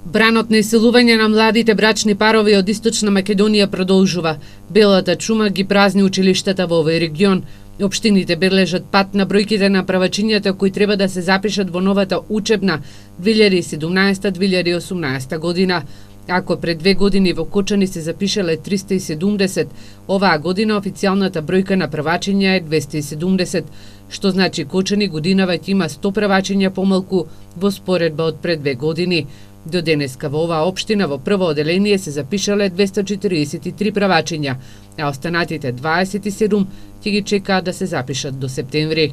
Бранот на иселување на младите брачни парови од Источна Македонија продолжува. Белата чума ги празни училиштата во овој регион. Општините бележат пат на бројките на правачињата кои треба да се запишат во новата учебна 2017-2018 година. Ако пред 2 години во Кочани се запишале 370, оваа година официјалната бројка на правачиња е 270, што значи Кочани годинава ќе има 100 правачиња помалку во споредба од пред 2 години. До денеска во оваа општина во прво оделение се запишале 243 правачиња, а останатите 27 ќе ги чекаат да се запишат до септември.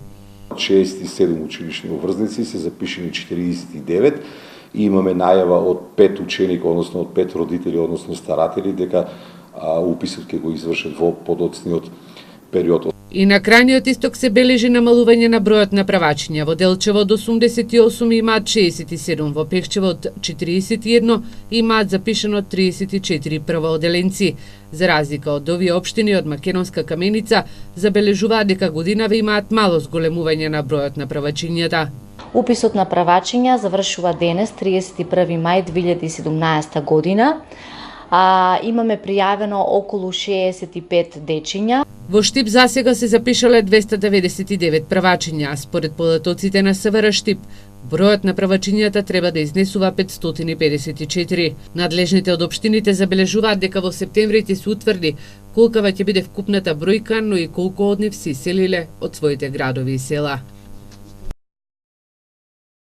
67 училишни обврзници се запишени 49 и имаме најава од 5 ученика, односно од 5 родители, односно старатели, дека уписот ќе го извршат во подоцниот период. И на крајниот исток се бележи намалување на бројот на правачиња. Во Делчево од 88 имаат 67, во Пехчево од 41 имаат запишано 34 првооделенци. За разлика од овие општини од Македонска Каменица, забележуваат дека годинава имаат мало зголемување на бројот на правачињата. Уписот на правачиња завршува денес, 31 мај 2017 година. Имаме пријавено околу 65 дечиња. Во Штип засега се запишале 299 правачиња, а според податоците на СВР Штип, бројот на правачињата треба да изнесува 554. Надлежните од општините забележуваат дека во септември ќе се утврди колкава ќе биде вкупната бројка, но и колку од нив се иселиле од своите градови и села.